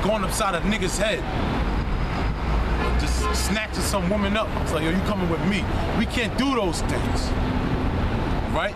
going upside a nigga's head, just snatching some woman up. It's like, yo, you coming with me. We can't do those things, right?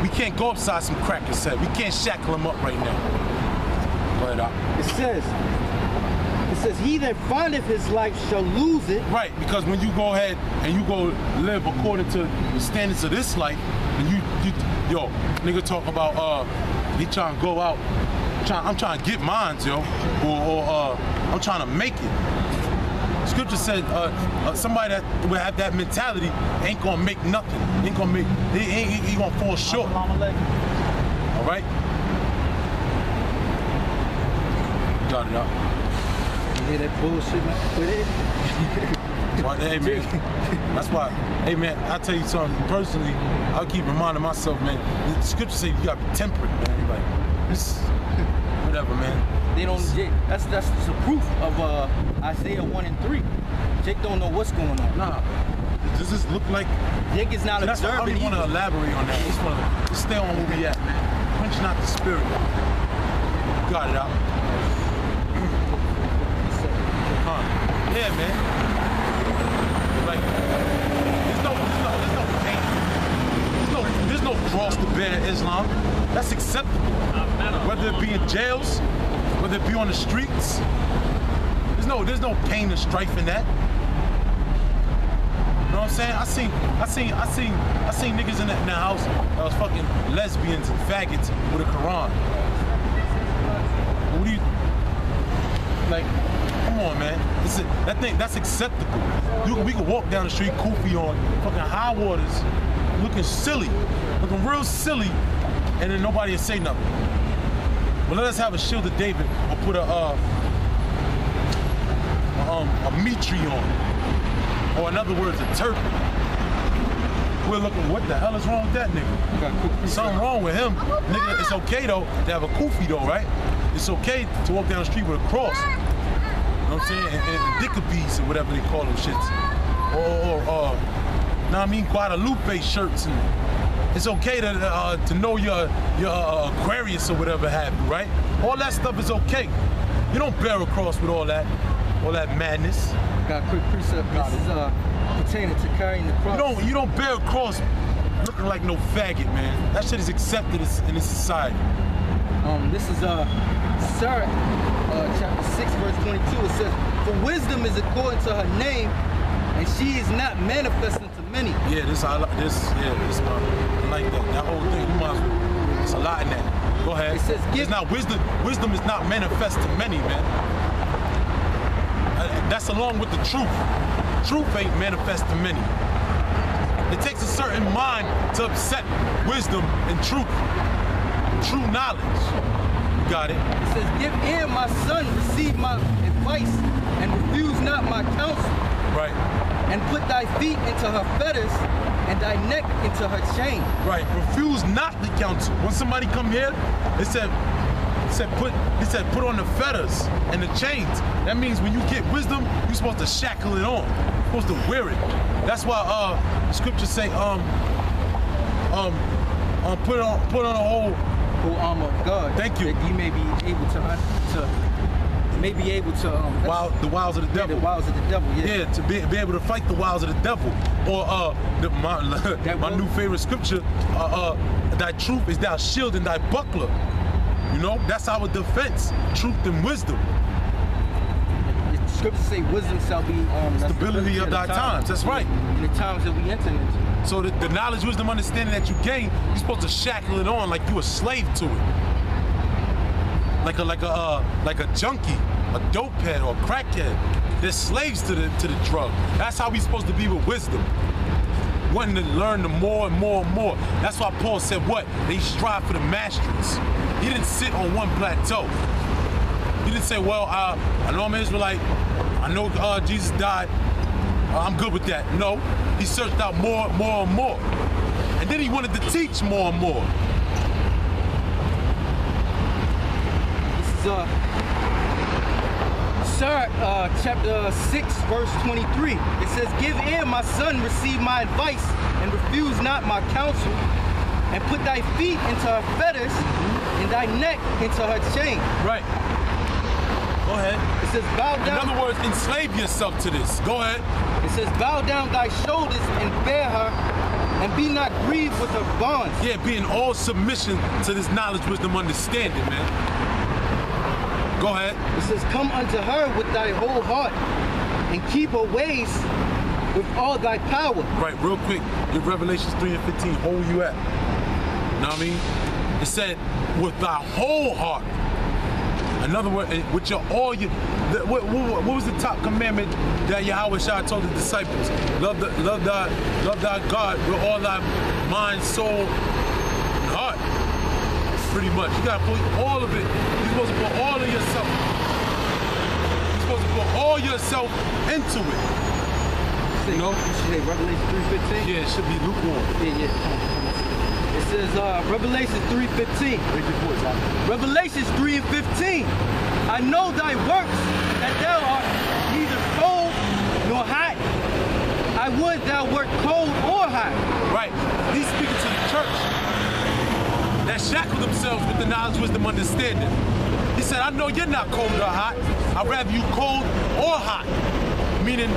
We can't go upside some cracker's head. We can't shackle him up right now. But it says, he that findeth his life shall lose it. Right, because when you go ahead and you go live according to the standards of this life, and yo, nigga talk about he trying to go out, I'm trying to get mines, yo, or I'm trying to make it. Scripture said somebody that would have that mentality ain't gonna make nothing. Ain't gonna make. He gonna fall short. All right. Got it up. You hear that bullshit with it? Hey man, that's why. Hey man, I tell you something personally. I'll keep reminding myself, man. The scripture say you gotta be temperate, man. Like this, whatever, man. They don't. That's the proof of Isaiah 1 and 3. Jake don't know what's going on. Nah. Does this look like? Jake is not observing. I don't even want to elaborate on that. I just want to stay on where we at, man. Quench not the spirit. Got it out. Yeah, man. Like, there's no cross to bear in Islam. That's acceptable. Whether it be in jails, whether it be on the streets, there's no pain and strife in that. You know what I'm saying? I seen niggas in the house that was fucking lesbians and faggots with a Quran. What do you like? Come on, man. That's acceptable. We can walk down the street, kufi on, fucking high waters, looking silly, looking real silly, and then nobody will say nothing. But let us have a shield of David or put a mitri on, or in other words, a turban. We're looking, what the hell is wrong with that nigga? Something wrong with him. Nigga, it's okay though to have a kufi though, right? It's okay to walk down the street with a cross. You know what I'm saying? And dickabees or whatever they call them shits. Or know what I mean, Guadalupe shirts. And it's okay to know your Aquarius or whatever have you, right? All that stuff is okay. You don't bear a cross with all that madness. Got a quick precept. This is pertaining to carrying the cross. You don't bear a cross looking like no faggot, man. That shit is accepted in this society. This is Sirach, chapter 6, verse 22. It says, "For wisdom is according to her name, and she is not manifesting to many." Yeah, I like that. That whole thing, there's a lot in that. Go ahead. It says, it's not wisdom. Wisdom is not manifest to many, man. That's along with the truth. Truth ain't manifest to many. It takes a certain mind to upset wisdom and truth. True knowledge. You got it. It says, "Give ear, my son, receive my advice, and refuse not my counsel." Right. "And put thy feet into her fetters, and thy neck into her chain." Right. Refuse not the counsel. When somebody come here, it said put on the fetters and the chains. That means when you get wisdom, you're supposed to shackle it on. You're supposed to wear it. That's why scriptures say put on a whole armor of God. Thank you. That you may be able to the wiles of the devil. The wiles of the devil. Yeah. Yeah, to be able to fight the wiles of the devil. Or my new favorite scripture. Thy truth is thy shield and thy buckler. You know, that's our defense. Truth and wisdom. The scriptures say wisdom shall be stability of thy times. That's right. In the times that we enter into. So the knowledge, wisdom, understanding that you gain, you're supposed to shackle it on like you a slave to it. Like a junkie, a dope head or a crackhead. They're slaves to the drug. That's how we supposed to be with wisdom. Wanting to learn the more and more and more. That's why Paul said what? They strive for the masteries. He didn't sit on one plateau. He didn't say, well, I know I'm an Israelite. I know Jesus died. I'm good with that. No, he searched out more and more. And then he wanted to teach more and more. This is Sirach, chapter 6, verse 23. It says, "Give ear, my son, receive my advice, and refuse not my counsel, and put thy feet into her fetters, and thy neck into her chain. Right. Go ahead. It says, bow down. In other words, enslave yourself to this. Go ahead. It says, bow down thy shoulders and bear her, and be not grieved with her bonds. Yeah, be in all submission to this knowledge, wisdom, understanding, man. Go ahead. It says, come unto her with thy whole heart, and keep her ways with all thy power. Right, real quick, your Revelations 3 and 15, hold you at. You know what I mean? It said, with thy whole heart. In other words, with your all your, what was the top commandment that Yahweh Shah told the disciples? Love thy God with all thy mind, soul, and heart. Pretty much. You gotta put all of it. You're supposed to put all of yourself. You're supposed to put all yourself into it. You know? Hey, Revelation 3:15? Yeah, it should be lukewarm. Yeah. It says Revelation 3:15. Revelations 3 and 15. I know thy works, that thou art neither cold nor hot. I would thou wert cold or hot. Right. He's speaking to the church that shackle themselves with the knowledge, wisdom, understanding. He said, I know you're not cold or hot. I'd rather you cold or hot. Meaning,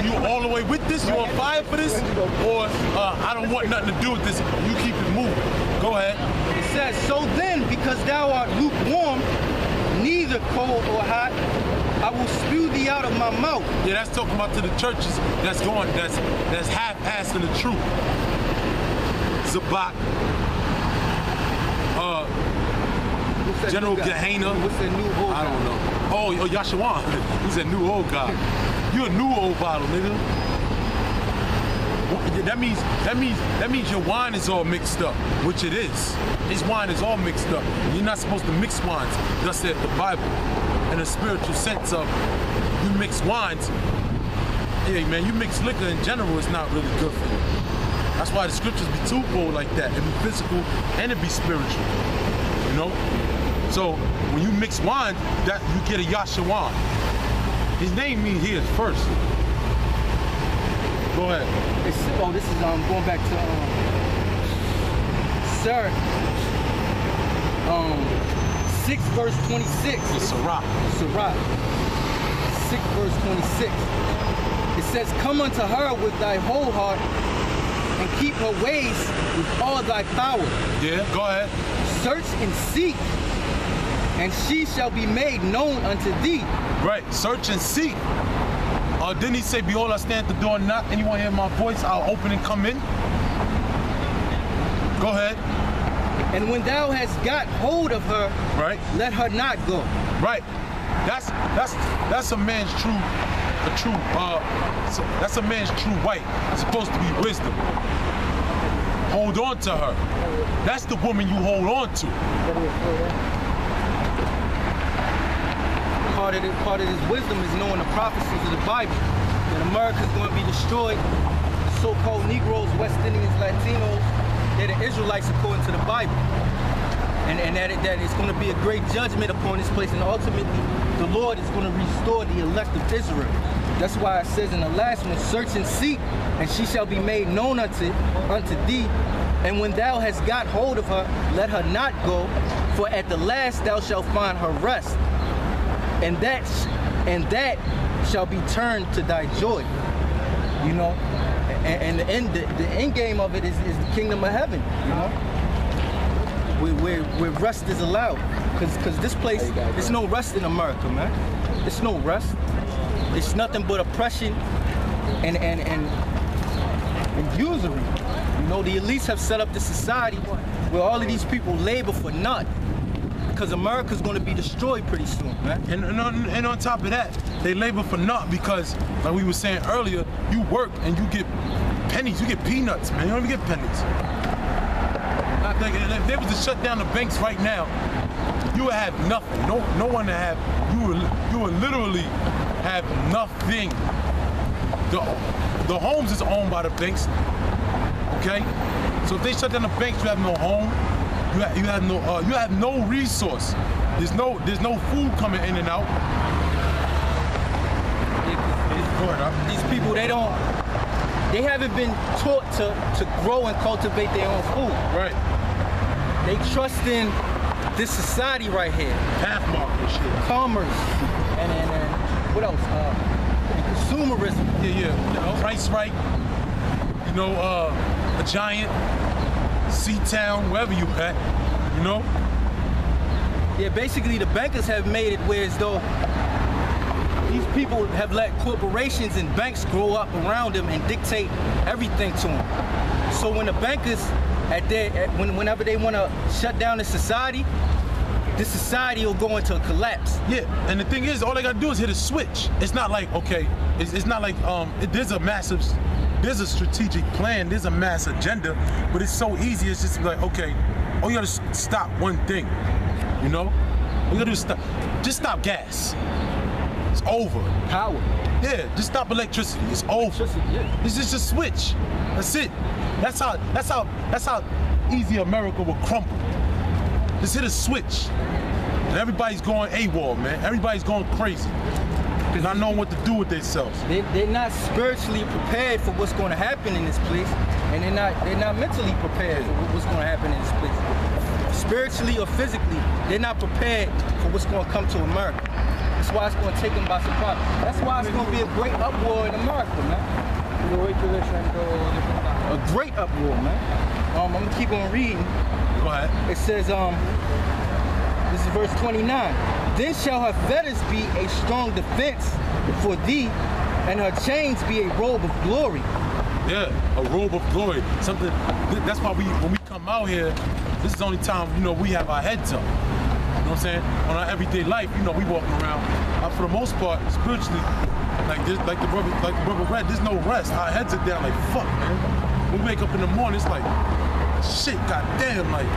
you all the way with this, you on fire for this, or I don't want nothing to do with this, you keep it moving. Go ahead. It says, so then, because thou art lukewarm, neither cold or hot, I will spew thee out of my mouth. Yeah, that's talking about to the churches that's half-assing the truth. Zabak, General Gehenna. What's that new old I don't know. Oh, Yashawan. He's a new old guy. You a new old bottle, nigga. That means your wine is all mixed up, which it is. His wine is all mixed up. You're not supposed to mix wines. Thus said the Bible. In a spiritual sense of you mix wines. Hey man, you mix liquor in general, it's not really good for you. That's why the scriptures be twofold like that. It be physical and it be spiritual. You know? So when you mix wine, that you get a Yashawan. His name means he is first. Go ahead. This is going back to Sir 6 verse 26. It's Sirach. 6 verse 26. It says, come unto her with thy whole heart, and keep her ways with all thy power. Yeah, go ahead. Search and seek, and she shall be made known unto thee. Right, search and seek. Didn't he say, behold, I stand at the door and knock, anyone hear my voice, I'll open and come in? Go ahead. And when thou hast got hold of her, right, let her not go. Right. That's a man's that's a man's true wife. It's supposed to be wisdom. Hold on to her. That's the woman you hold on to. Part of this wisdom is knowing the prophecies of the Bible. That America's going to be destroyed. So-called Negroes, West Indians, Latinos, they're the Israelites according to the Bible. And that it's going to be a great judgment upon this place. And ultimately, the Lord is going to restore the elect of Israel. That's why it says in the last one, search and seek, and she shall be made known unto thee. And when thou hast got hold of her, let her not go, for at the last thou shalt find her rest. And that shall be turned to thy joy. You know? And the end game of it is the kingdom of heaven, you know? Where rest is allowed. Because this place, there's no rest in America, man. There's no rest. It's nothing but oppression and usury. You know, the elites have set up this society where all of these people labor for naught. Because America's going to be destroyed pretty soon, man. And on top of that, they labor for naught because, like we were saying earlier, you work and you get pennies, you get peanuts, man. You don't even get pennies. If they was to shut down the banks right now, you would have nothing. No one to have. You would literally have nothing. The homes is owned by the banks. Okay, so if they shut down the banks, you have no home. You have no resource. There's no food coming in and out. These people, they haven't been taught to grow and cultivate their own food. Right. They trust in this society right here, Path marker shit. commerce, and what else? And consumerism. Yeah. You know? Price right. You know, a Giant, C-Town, wherever you at. You know? Yeah, basically the bankers have made it where as though these people have let corporations and banks grow up around them and dictate everything to them. So when the bankers, whenever they want to shut down the society will go into a collapse. Yeah, and the thing is, all they gotta do is hit a switch. It's not like, okay, it's not like, there's a strategic plan, there's a mass agenda, but it's so easy, it's just like, okay, all you gotta stop one thing, you know? All you gotta do is just stop gas. It's over. Power. Yeah, just stop electricity. It's over. Yeah. It's just a switch. That's it. That's how easy America will crumble. Just hit a switch. And everybody's going AWOL, man. Everybody's going crazy. Because not knowing what to do with themselves. They're not spiritually prepared for what's going to happen in this place, and they're not mentally prepared for what's going to happen in this place. Spiritually or physically, they're not prepared for what's going to come to America. That's why it's going to take them by surprise. That's why it's going to be a great uproar in America, man. A great uproar, man. I'm going to keep on reading. Go ahead. It says, this is verse 29. Then shall her fetters be a strong defense for thee, and her chains be a robe of glory. Yeah, a robe of glory. Something. That's why when we come out here, this is the only time we have our heads up. You know what I'm saying? On our everyday life, we walking around. For the most part, spiritually, like the brother read, there's no rest. Our heads are down like fuck, man. When we wake up in the morning, it's like, shit, goddamn, like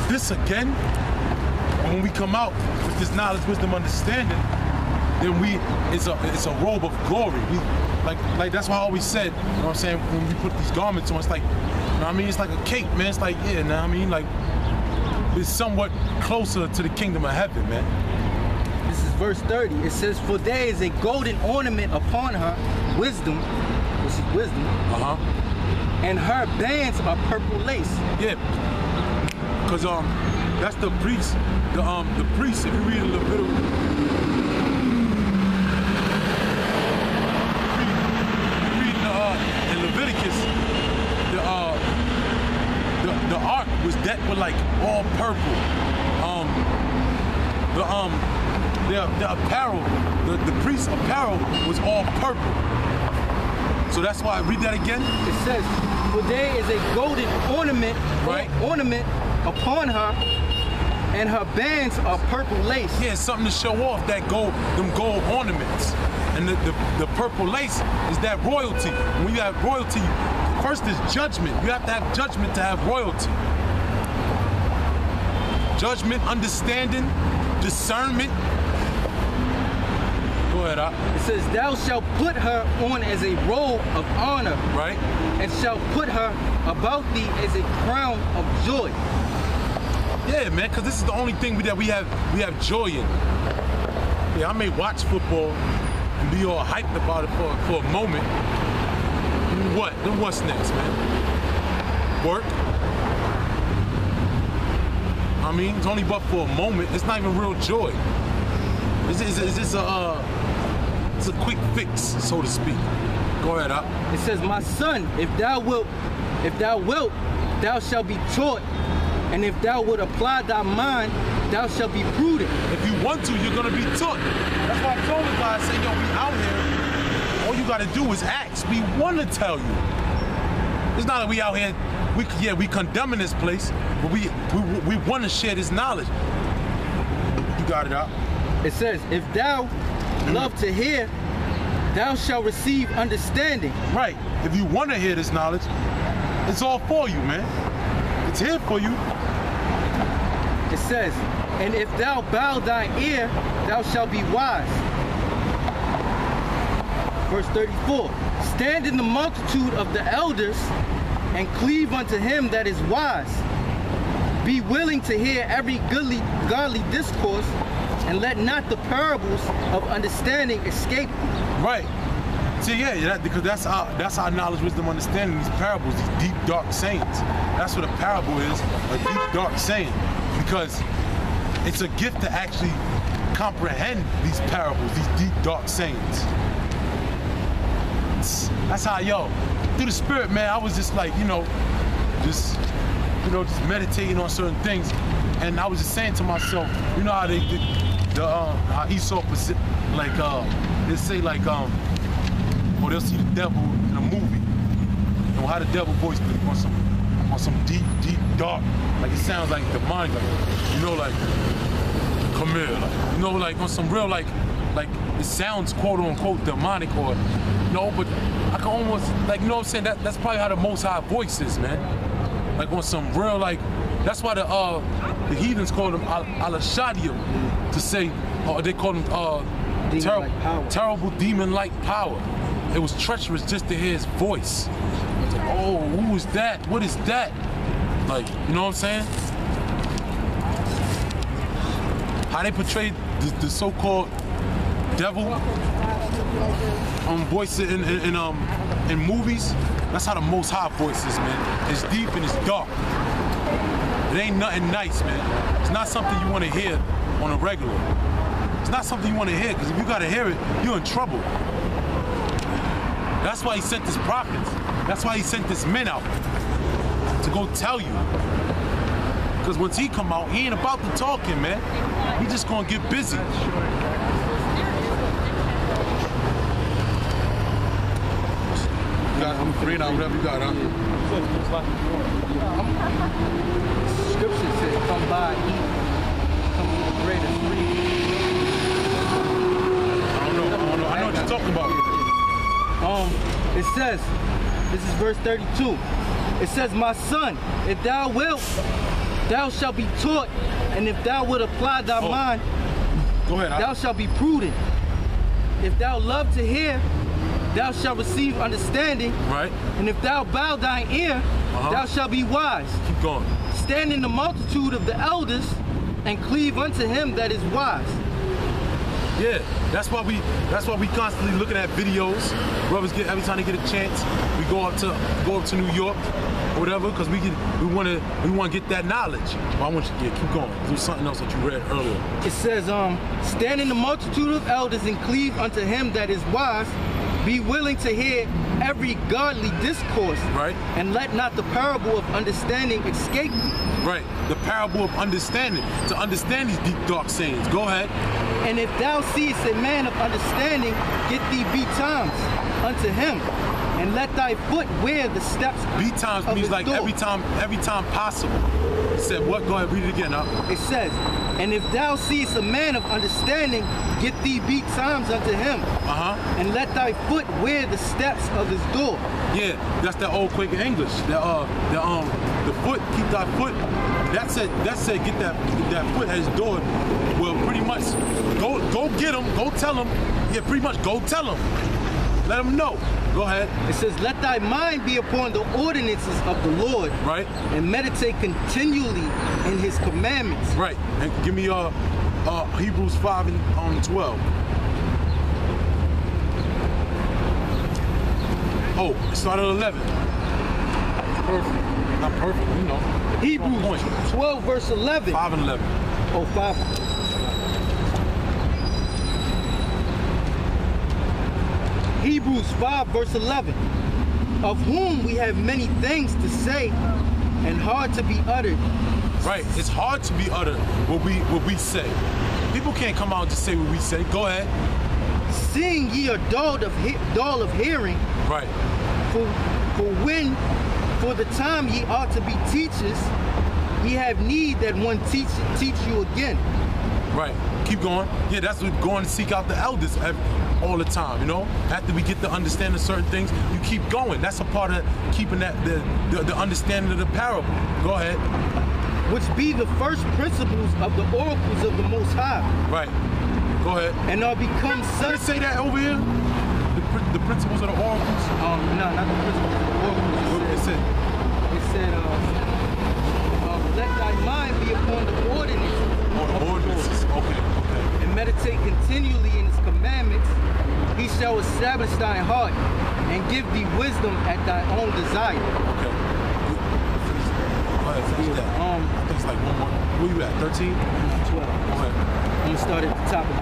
this again. And when we come out with this knowledge, wisdom, understanding, then it's a robe of glory. Like that's why I always said, you know what I'm saying, when we put these garments on, it's like, you know what I mean, it's like a cape, man. It's like, yeah, you know what I mean, like it's somewhat closer to the kingdom of heaven, man. This is verse 30. It says, for there is a golden ornament upon her, wisdom, which is wisdom, and her bands are purple lace. Yeah, because that's the priest. The priest, if you read in Leviticus, the ark was decked with like all purple. The apparel, the priest's apparel was all purple. So that's why I read that again. It says, for there is a golden ornament, ornament upon her, and her bands are purple lace. Yeah, something to show off that them gold ornaments. And the purple lace is that royalty. When you have royalty, first is judgment. You have to have judgment to have royalty. Judgment, understanding, discernment. Go ahead, Op. It says, thou shalt put her on as a robe of honor. Right. And shalt put her about thee as a crown of joy. Yeah, man, because this is the only thing that we have joy in. Yeah, I may watch football and be all hyped about it for a moment. What? Then what's next, man? Work. I mean, it's only but for a moment. It's not even real joy. It's a quick fix, so to speak. Go ahead, Op. It says, my son, if thou wilt, thou shalt be taught. And if thou wilt apply thy mind, thou shalt be prudent. If you want to, you're gonna be taught. That's why I told the guy, I said, yo, we out here. All you gotta do is ask. We wanna tell you. It's not that we out here, we condemning this place, but we wanna share this knowledge. You got it, Out. It says, if thou love to hear, thou shalt receive understanding. Right. If you wanna hear this knowledge, it's all for you, man. It's here for you. It says, and if thou bow thy ear, thou shalt be wise. Verse 34, stand in the multitude of the elders and cleave unto him that is wise. Be willing to hear every godly discourse, and let not the parables of understanding escape you. Right. See, yeah, because that's our knowledge, wisdom, understanding, these parables, these deep, dark sayings. That's what a parable is, a deep, dark saying. because it's a gift to actually comprehend these parables, these deep, dark sayings. That's how, through the Spirit, man, I was just like, just meditating on certain things, and I was just saying to myself, you know how they did how Esau, like, they say like, or they'll see the devil in a movie, and how the devil voice on some deep, dark, like it sounds like demonic, like, like, come here, like, like on some real, like it sounds quote unquote demonic, or but I can almost, like, you know what I'm saying, that's probably how the Most High voice is, man. Like on some real, like, that's why the heathens called him Al-Shadim, to say, they called him terrible demon-like power. It was treacherous just to hear his voice. Like, oh, who is that? What is that? Like, you know what I'm saying? How they portrayed the so-called devil voice in movies, that's how the Most High voice is, man. It's deep and it's dark. It ain't nothing nice, man. It's not something you want to hear on a regular. It's not something you want to hear, because if you got to hear it, you're in trouble. That's why he sent his prophets. That's why he sent his men out to go tell you. Because once he come out, he ain't about the talking, man. He just gonna get busy. I'm free now, whatever you got, huh? Scripture says, come by, eat, come eat the bread and free. I don't know. I know what you're talking about. It says, this is verse 32. It says, my son, if thou wilt, thou shalt be taught, and if thou wilt apply thy mind, go ahead, thou shalt be prudent. If thou love to hear, thou shalt receive understanding. Right. And if thou bow thine ear, thou shalt be wise. Keep going. Stand in the multitude of the elders and cleave unto him that is wise. Yeah, that's why we constantly looking at videos. Brothers every time they get a chance, we go up to New York or whatever, because we want to get that knowledge. Well, I want you to keep going. There's something else that you read earlier. It says, stand in the multitude of elders and cleave unto him that is wise. Be willing to hear every godly discourse, right? And let not the parable of understanding escape thee. Right, the parable of understanding, to understand these deep, dark sayings. Go ahead. And if thou seest a man of understanding, get thee betimes unto him, and let thy foot wear the steps. Betimes means like door. every time possible. It said what? Go ahead, read it again. It says, and if thou seest a man of understanding, get thee betimes unto him, and let thy foot wear the steps of his door. Yeah, that's that old Quaker English. The foot, keep thy foot. That said, get that foot at his door. Well, pretty much, go get him, go tell him. Yeah, pretty much, go tell him. Let him know. Go ahead. It says, let thy mind be upon the ordinances of the Lord. Right. And meditate continually in his commandments. Right. And give me Hebrews 5 and 12. Oh, it started at 11. Perfect. Not perfect, you know. Hebrews 12 verse 11. 5 and 11. Oh, 5. Hebrews 5 verse 11. Of whom we have many things to say and hard to be uttered. Right, it's hard to be uttered what we say. People can't come out and just say what we say. Go ahead. Seeing ye are dull of hearing. Right. For the time ye ought to be teachers, ye have need that one teach you again. Right. Keep going. Yeah, that's what going to seek out the elders all the time, you know? After we get to understand certain things, you keep going. That's a part of keeping that the understanding of the parable. Go ahead. Which be the first principles of the oracles of the Most High. Right. Go ahead. And are become such. Did it say that over here? The principles of the oracles? No, not the principles of the oracles. What it said? It said, let thy mind be upon the ordinances. Oh, the ordinances. Okay. And meditate continually in his commandments. He shall establish thy heart and give thee wisdom at thy own desire. Okay. ahead, finish that. I think it's like one more. Where you at, 13? 12. Go ahead. I'm gonna start at the top of